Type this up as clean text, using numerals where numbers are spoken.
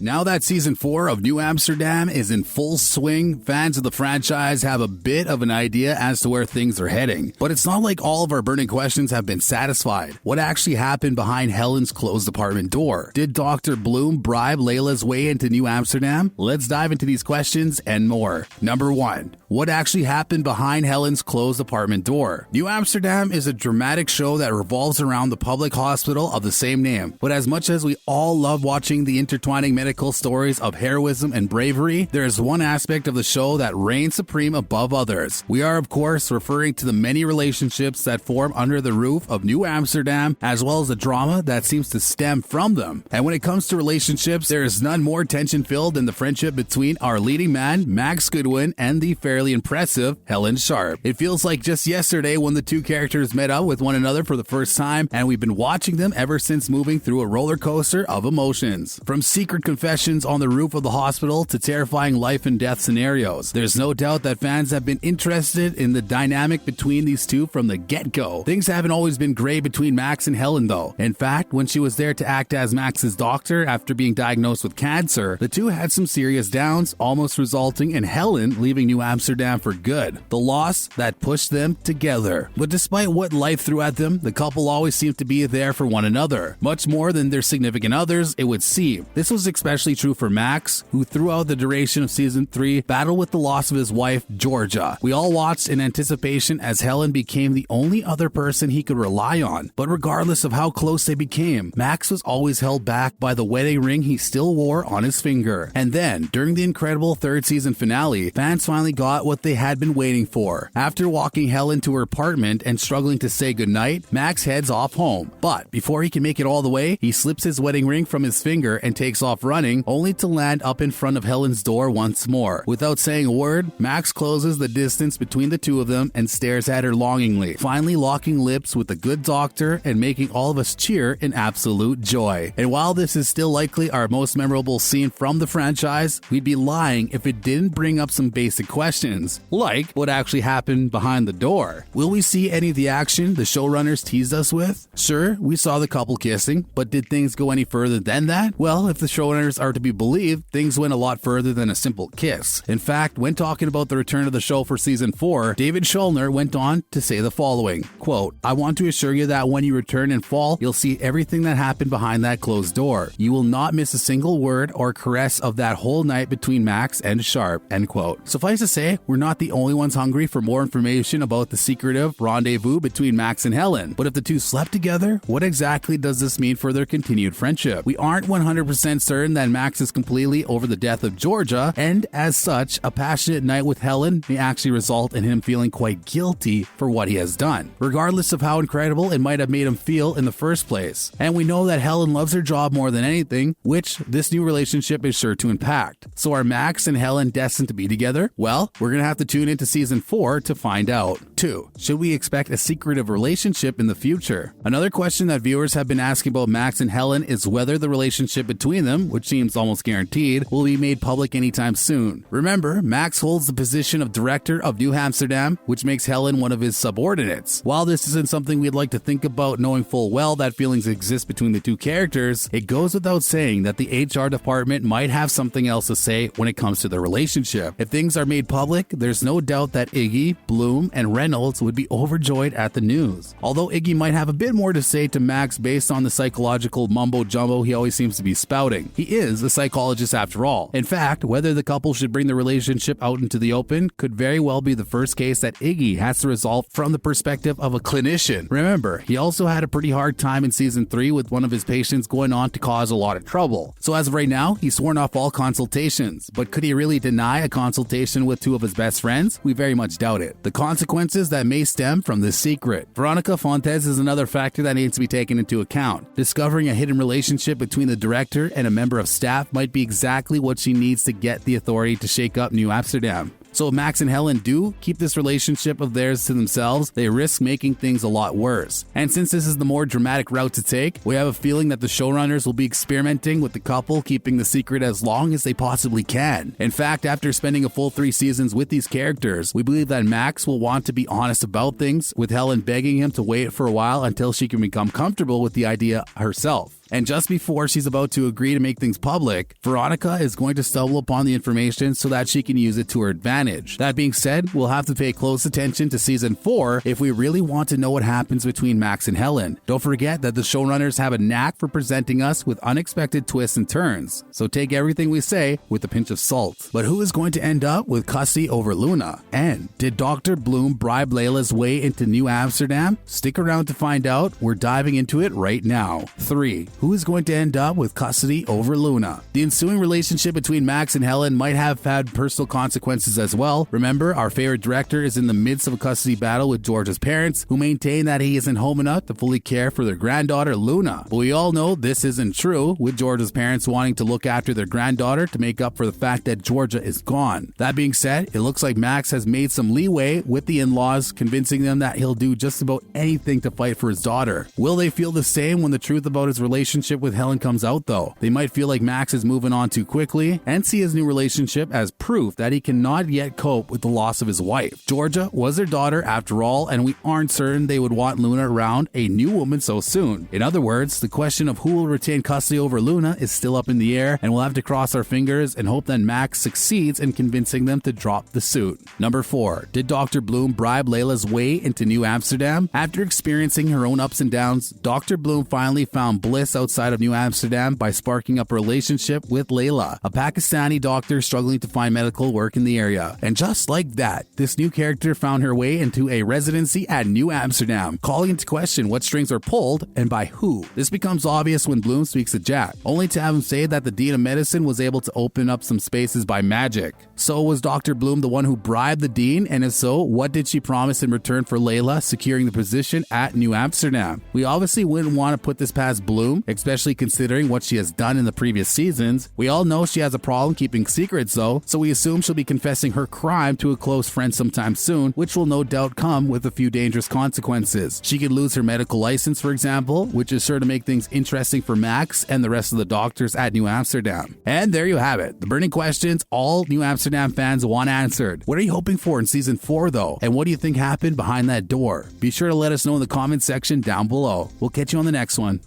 Now that season 4 of New Amsterdam is in full swing, fans of the franchise have a bit of an idea as to where things are heading. But it's not like all of our burning questions have been satisfied. What actually happened behind Helen's closed apartment door? Did Dr. Bloom bribe Layla's way into New Amsterdam? Let's dive into these questions and more. Number 1. What actually happened behind Helen's closed apartment door? New Amsterdam is a dramatic show that revolves around the public hospital of the same name. But as much as we all love watching the intertwining medical stories of heroism and bravery, there is one aspect of the show that reigns supreme above others. We are, of course, referring to the many relationships that form under the roof of New Amsterdam, as well as the drama that seems to stem from them. And when it comes to relationships, there is none more tension-filled than the friendship between our leading man, Max Goodwin, and the fairly impressive Helen Sharpe. It feels like just yesterday when the two characters met up with one another for the first time, and we've been watching them ever since, moving through a roller coaster of emotions. From secret confessions on the roof of the hospital to terrifying life and death scenarios. There's no doubt that fans have been interested in the dynamic between these two from the get-go. Things haven't always been great between Max and Helen though. In fact, when she was there to act as Max's doctor after being diagnosed with cancer, the two had some serious downs, almost resulting in Helen leaving New Amsterdam for good. The loss that pushed them together. But despite what life threw at them, the couple always seemed to be there for one another. Much more than their significant others, it would seem. This was especially true for Max, who throughout the duration of season 3 battled with the loss of his wife, Georgia. We all watched in anticipation as Helen became the only other person he could rely on. But regardless of how close they became, Max was always held back by the wedding ring he still wore on his finger. And then, during the incredible third season finale, fans finally got what they had been waiting for. After walking Helen to her apartment and struggling to say goodnight, Max heads off home. But before he can make it all the way, he slips his wedding ring from his finger and takes off running, only to land up in front of Helen's door once more. Without saying a word, Max closes the distance between the two of them and stares at her longingly, finally locking lips with the good doctor and making all of us cheer in absolute joy. And while this is still likely our most memorable scene from the franchise, we'd be lying if it didn't bring up some basic questions, like what actually happened behind the door. Will we see any of the action the showrunners teased us with? Sure, we saw the couple kissing, but did things go any further than that? Well, if the showrunners are to be believed, things went a lot further than a simple kiss. In fact, when talking about the return of the show for season 4, David Schulner went on to say the following, quote, "I want to assure you that when you return in fall, you'll see everything that happened behind that closed door. You will not miss a single word or caress of that whole night between Max and Sharpe," end quote. Suffice to say, we're not the only ones hungry for more information about the secretive rendezvous between Max and Helen. But if the two slept together, what exactly does this mean for their continued friendship? We aren't 100% certain that Max is completely over the death of Georgia, and as such, a passionate night with Helen may actually result in him feeling quite guilty for what he has done, regardless of how incredible it might have made him feel in the first place. And we know that Helen loves her job more than anything, which this new relationship is sure to impact. So are Max and Helen destined to be together? Well, we're gonna have to tune into season 4 to find out. 2. Should we expect a secretive relationship in the future? Another question that viewers have been asking about Max and Helen is whether the relationship between them, which seems almost guaranteed, will be made public anytime soon. Remember, Max holds the position of director of New Amsterdam, which makes Helen one of his subordinates. While this isn't something we'd like to think about, knowing full well that feelings exist between the two characters, it goes without saying that the HR department might have something else to say when it comes to their relationship. If things are made public, there's no doubt that Iggy, Bloom, and Reynolds would be overjoyed at the news. Although Iggy might have a bit more to say to Max based on the psychological mumbo-jumbo he always seems to be spouting. He is a psychologist after all. In fact, whether the couple should bring the relationship out into the open could very well be the first case that Iggy has to resolve from the perspective of a clinician. Remember, he also had a pretty hard time in season 3 with one of his patients going on to cause a lot of trouble. So as of right now, he's sworn off all consultations. But could he really deny a consultation with two of his best friends? We very much doubt it. The consequences that may stem from this secret. Veronica Fontes is another factor that needs to be taken into account. Discovering a hidden relationship between the director and a member of staff might be exactly what she needs to get the authority to shake up New Amsterdam. So if Max and Helen do keep this relationship of theirs to themselves, they risk making things a lot worse. And since this is the more dramatic route to take, we have a feeling that the showrunners will be experimenting with the couple keeping the secret as long as they possibly can. In fact, after spending a full 3 seasons with these characters, we believe that Max will want to be honest about things, with Helen begging him to wait for a while until she can become comfortable with the idea herself. And just before she's about to agree to make things public, Veronica is going to stumble upon the information so that she can use it to her advantage. That being said, we'll have to pay close attention to season 4 if we really want to know what happens between Max and Helen. Don't forget that the showrunners have a knack for presenting us with unexpected twists and turns, so take everything we say with a pinch of salt. But who is going to end up with custody over Luna? And did Dr. Bloom bribe Layla's way into New Amsterdam? Stick around to find out. We're diving into it right now. 3. Who is going to end up with custody over Luna? The ensuing relationship between Max and Helen might have had personal consequences as well. Remember, our favorite director is in the midst of a custody battle with Georgia's parents, who maintain that he isn't home enough to fully care for their granddaughter Luna. But we all know this isn't true, with Georgia's parents wanting to look after their granddaughter to make up for the fact that Georgia is gone. That being said, it looks like Max has made some leeway with the in-laws, convincing them that he'll do just about anything to fight for his daughter. Will they feel the same when the truth about his relationship with Helen comes out though? They might feel like Max is moving on too quickly and see his new relationship as proof that he cannot yet cope with the loss of his wife. Georgia was their daughter after all, and we aren't certain they would want Luna around a new woman so soon. In other words, the question of who will retain custody over Luna is still up in the air, and we'll have to cross our fingers and hope that Max succeeds in convincing them to drop the suit. Number 4. Did Dr. Bloom bribe Layla's way into New Amsterdam? After experiencing her own ups and downs, Dr. Bloom finally found bliss outside of New Amsterdam by sparking up a relationship with Layla, a Pakistani doctor struggling to find medical work in the area. And just like that, this new character found her way into a residency at New Amsterdam, calling into question what strings are pulled and by who. This becomes obvious when Bloom speaks to Jack, only to have him say that the Dean of Medicine was able to open up some spaces by magic. So was Dr. Bloom the one who bribed the Dean? And if so, what did she promise in return for Layla securing the position at New Amsterdam? We obviously wouldn't want to put this past Bloom, especially considering what she has done in the previous seasons. We all know she has a problem keeping secrets though, so we assume she'll be confessing her crime to a close friend sometime soon, which will no doubt come with a few dangerous consequences. She could lose her medical license, for example, which is sure to make things interesting for Max and the rest of the doctors at New Amsterdam. And there you have it, the burning questions all New Amsterdam fans want answered. What are you hoping for in season 4 though? And what do you think happened behind that door? Be sure to let us know in the comment section down below. We'll catch you on the next one.